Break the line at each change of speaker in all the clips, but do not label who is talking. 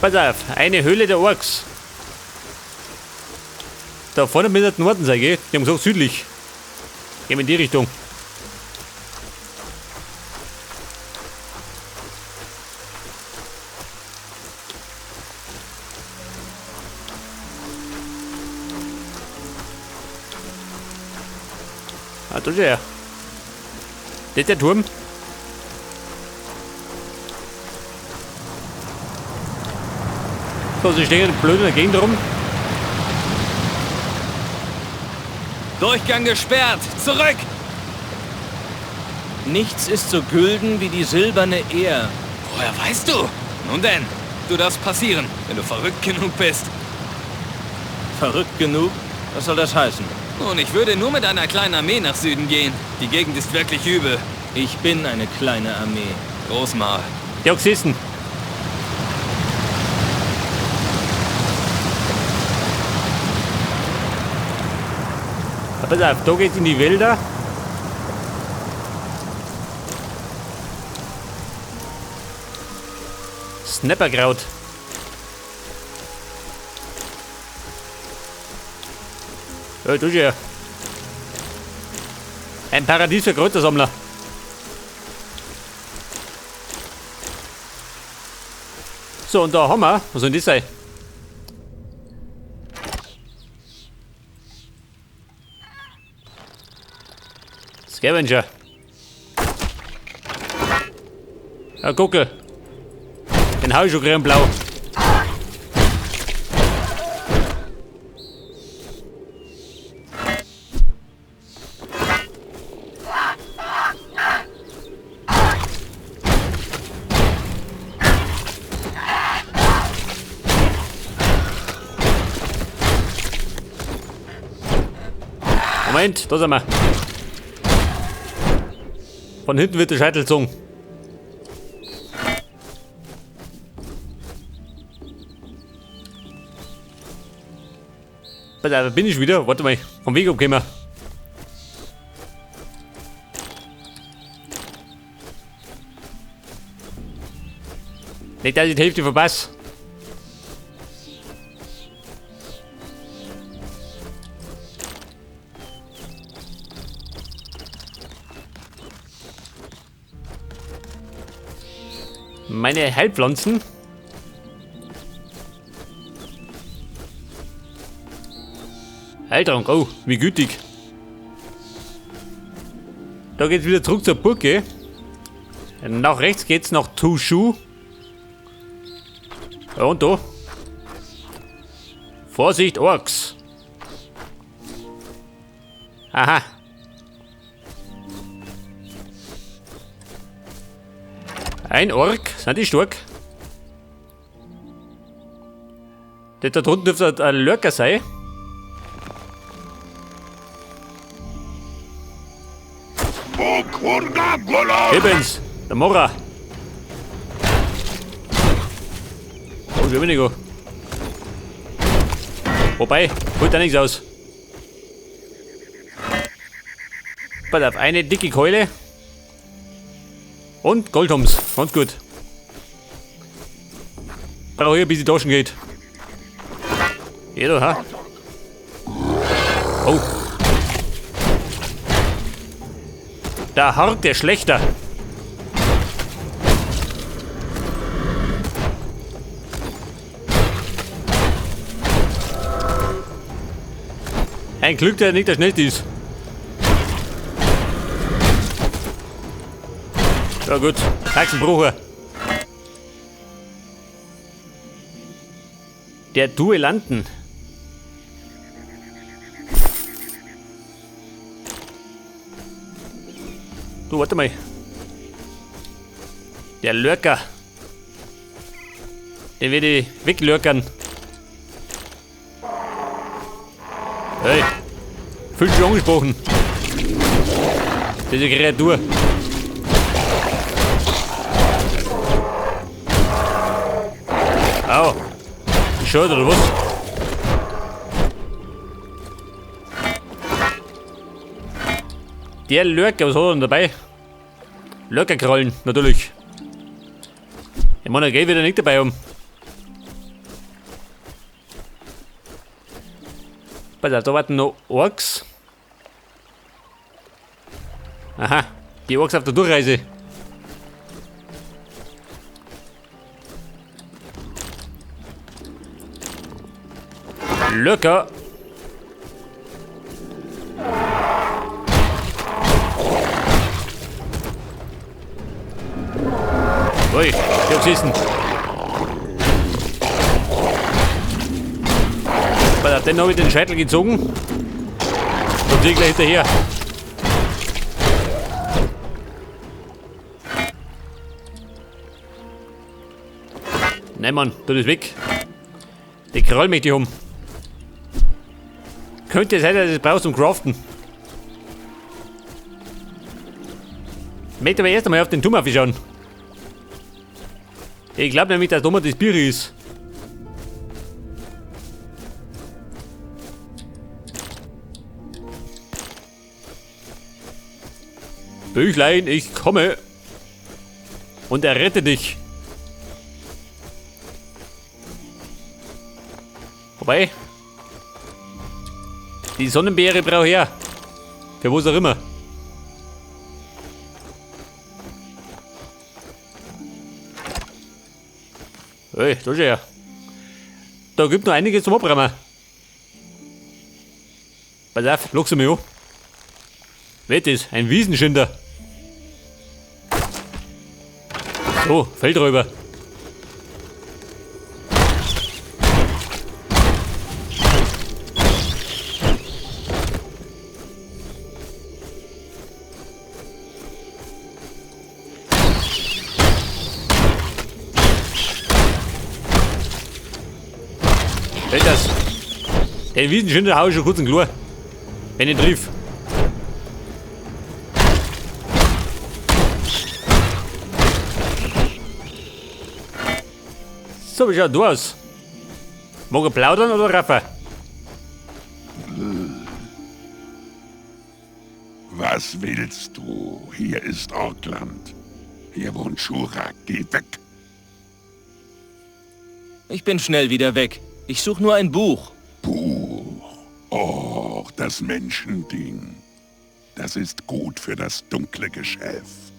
Pass auf, eine Höhle der Orks. Da vorne mit der Norden sein, gell? Die haben gesagt südlich. Gehen wir in die Richtung. Ah, da ist er. Das ist der Turm. So, sie stehen blöd in der Gegend rum.
Durchgang gesperrt! Zurück! Nichts ist so gülden wie die silberne Ehr. Woher weißt du? Nun denn, du darfst passieren, wenn du verrückt genug bist. Verrückt genug? Was soll das heißen? Nun, ich würde nur mit einer kleinen Armee nach Süden gehen. Die Gegend ist wirklich übel. Ich bin eine kleine Armee. Großmaul.
Die Oxisten. Pass auf, da geht's in die Wälder. Snapperkraut. Ja, du ja. Ein Paradies für Kräutersammler. So, und da haben wir. Was soll das sein? Scavenger. Ja, gucke. Den hau ich schon grün blau. Moment, da sind wir. Von hinten wird der Scheitel gezogen. Da bin ich wieder. Warte mal, vom Weg umgekommen. Nicht, dass ich die Hälfte verpasse. Meine Heilpflanzen. Heiltrank, oh, wie gütig. Da geht's wieder zurück zur Burg, gell? Nach rechts geht's nach Tushu. Ja, und da. Vorsicht, Orks. Aha. Ein Ork, sind die stark? Das da drunten dürfte ein Lurker sein. Übrigens, der Mora. Oh, schon weniger. Wobei, holt da nichts aus. Pass auf, eine dicke Keule. Und Goldhums, ganz gut. Brauche hier, bis die Taschen geht. Jeder, ha? Oh. Der Hart, der Schlechter. Ein Glück, der nicht der schnellste ist. Ja gut, Taxenbrucher. Der Duellanten. Du, warte mal. Der Lurker. Den werde ich weglurkern. Hey. Fühl dich angesprochen. Diese Kreatur. Au. Schade, oder was? Der Lurker, was hat er denn dabei? Lurkerkrallen, natürlich. Ich meine, er geht wieder nicht dabei um. Pass auf, da warten noch Orks. Aha, die Orks auf der Durchreise. Locker. Ui, ich hab geschissen. Dann habe ich den Scheitel gezogen und sie gleich hinterher. Nein, Mann, tu das weg. Die Krall mich die um. Könnte sein, dass du das brauchst zum Craften. Ich möchte aber erst einmal auf den Turm schauen. Ich glaube nämlich, dass da mal das Bier ist. Büchlein, ich komme und errette dich. Wobei, die Sonnenbeere braucht her. Für was auch immer. Hey, da ist er. Da gibt noch einiges zum Abräumen. Pass auf, lockst du mich an. Wer ist? Ein Wiesenschinder. So, Feldräuber. Wer das? Den Wiesenschinder hau ich schon kurz in Klo. Wenn ich triff. So, wie schaut du aus? Mag er plaudern oder raffen?
Was willst du? Hier ist Orkland. Hier wohnt Shurak. Geh weg.
Ich bin schnell wieder weg. Ich suche nur ein Buch.
Buch. Oh, das Menschending. Das ist gut für das dunkle Geschäft.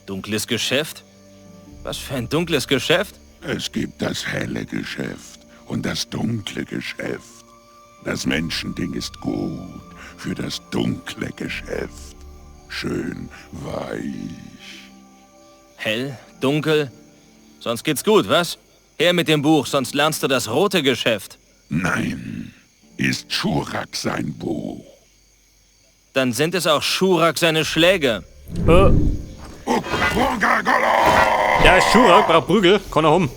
Dunkles Geschäft? Was für ein dunkles Geschäft?
Es gibt das helle Geschäft und das dunkle Geschäft. Das Menschending ist gut für das dunkle Geschäft. Schön weich.
Hell? Dunkel? Sonst geht's gut, was? Her mit dem Buch, sonst lernst du das rote Geschäft.
Nein, ist Shurak sein Buch.
Dann sind es auch Shurak seine Schläge.
Ja, Shurak braucht Prügel, kann er haben.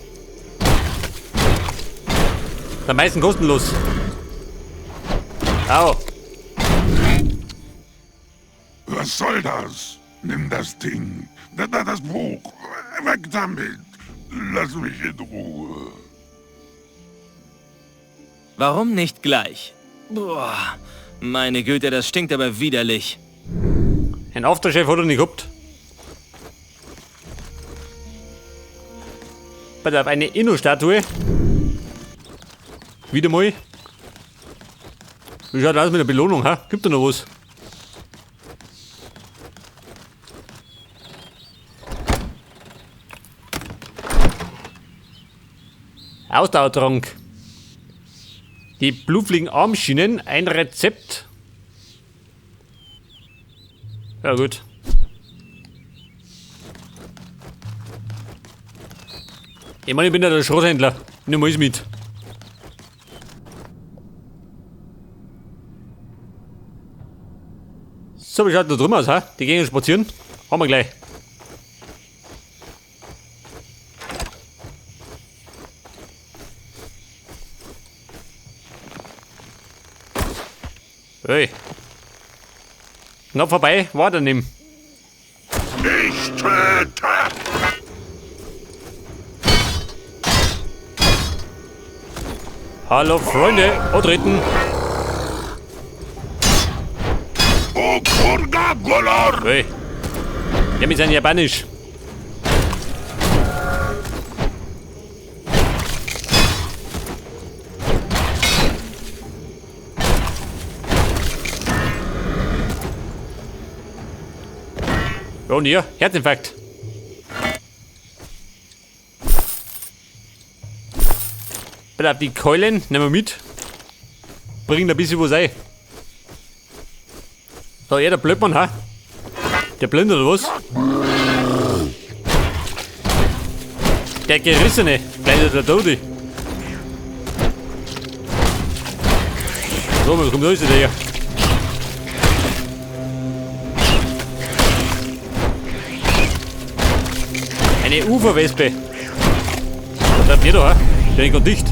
Am meisten kostenlos. Au.
Was soll das? Nimm das Ding. Das Buch. Weg damit. Lass mich in Ruhe.
Warum nicht gleich? Boah, meine Güte, das stinkt aber widerlich.
Ein Afterchef hat er nicht gehabt. Pass auf, eine Inno-Statue. Wieder mal. Wie schaut das aus mit der Belohnung, ha? Gibt da noch was? Ausdauertrank. Die Blutfliegen-Armschienen, ein Rezept. Ja gut. Ich meine, ich bin ja der Schrothändler. Nimm alles mit. So, wie schaut da drüben aus, ha? Die gehen spazieren. Haben wir gleich. Hey. Noch vorbei, warte nimm.
Ich töte!
Hallo Freunde, antreten.
Okurga Golor!
Hey. Der mit seinem Japanisch. Ja, und hier, Herzinfarkt. Bleib die Keulen, nehmen wir mit. Bringen ein bisschen was ein. Da, der Blödmann, ha? Der Blind oder was? Der Gerissene, gleich der Tote. So, was kommt da ist der hier? Eine Uferwespe. Was bleibt ihr da, ha? Der ist gerade dicht.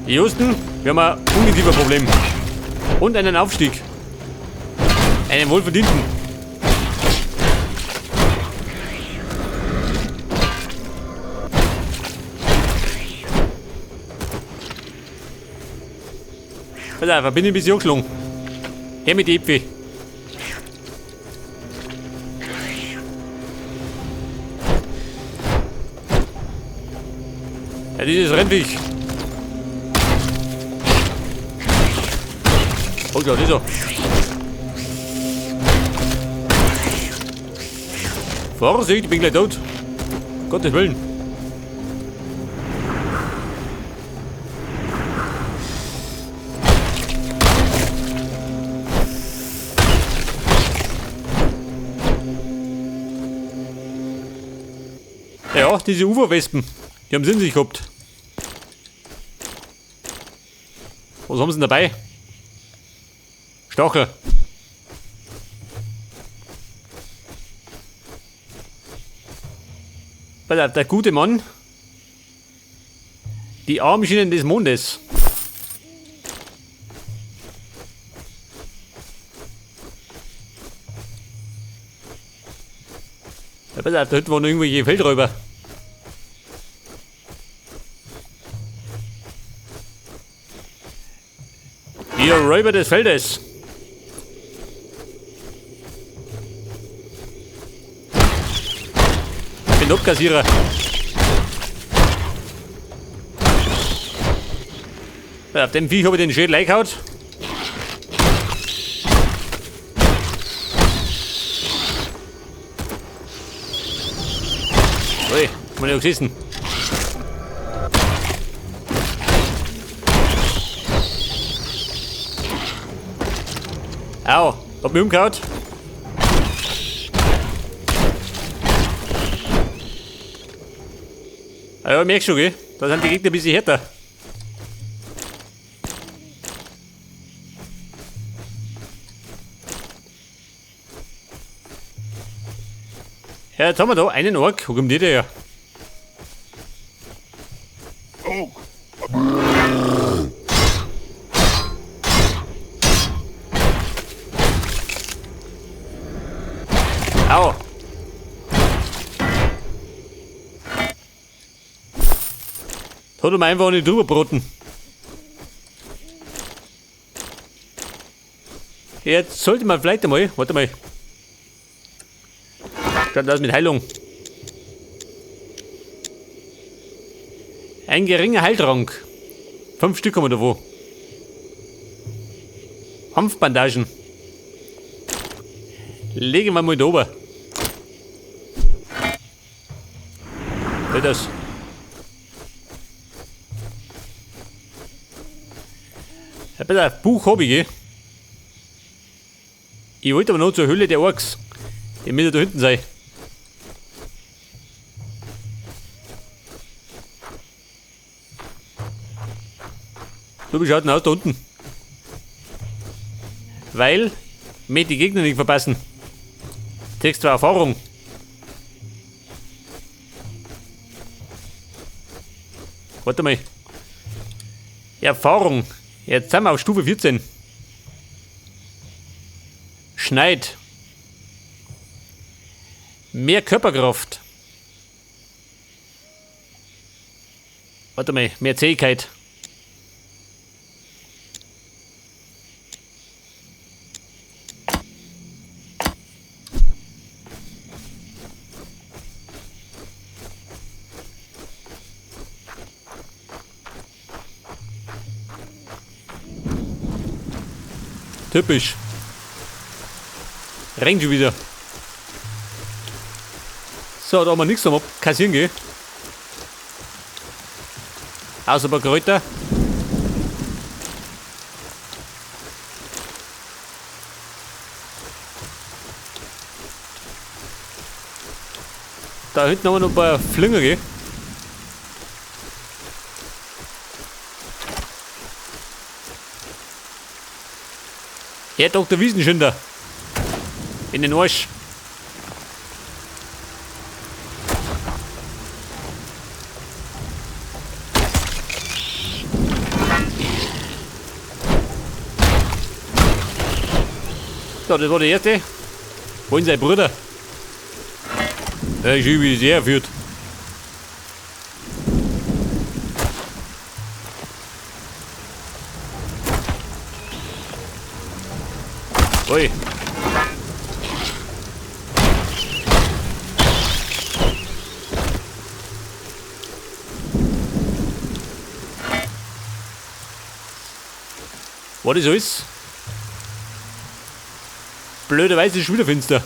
Die Justen, wir haben ein Ungezieferproblem. Und einen Aufstieg. Einen wohlverdienten. Pass auf, bin ich ein bisschen angeschlagen. Her mit die Äpfel. Ja, dieses Rennviech. Oh ja, dieser. Vorsicht, ich bin gleich tot. Gottes Willen. Ja, diese Uferwespen, die haben es in sich gehabt. Was haben sie denn dabei? Stachel. Der gute Mann. Die Armschienen des Mondes. Ja, da hinten waren noch irgendwelche Feldräuber. Ihr Räuber des Feldes. Ich bin Abkassierer. Auf dem Viech habe ich den Schädel eingehauen. Ui, hab ich ja geschissen. Au, hab mich umgehauen. Ah ja, merkst schon, gell? Da sind die Gegner ein bisschen härter. Ja, jetzt haben wir da einen Ork. Wo kommt der her?
Oh,
Au! Da hat er mir einfach nicht drüber broten. Jetzt sollte man vielleicht einmal, warte mal. Schaut aus mit Heilung. Ein geringer Heiltrank. 5 Stück haben wir da wo. Hanfbandagen. Legen wir mal da oben. Hört das. Ja, bitte, Buch habe ich, gell? Ich wollte aber noch zur Höhle der Orks. Die müssen da hinten sein. So, wie schaut denn aus da unten? Weil, ich möchte die Gegner nicht verpassen. Text war Erfahrung. Warte mal. Erfahrung. Jetzt sind wir auf Stufe 14. Schneid. Mehr Körperkraft. Warte mal, mehr Zähigkeit. Typisch. Rennt schon wieder. So, da haben wir nichts am Kassieren gehen. Außer ein paar Kräuter. Da hinten haben wir noch ein paar Flinger, gell? Herr Dr. Wiesenschinder. In den Arsch. So, das war der erste. Wollen sein Bruder. Ich wie es herführt. Ui. War das alles? Blöderweise ist es wieder finster.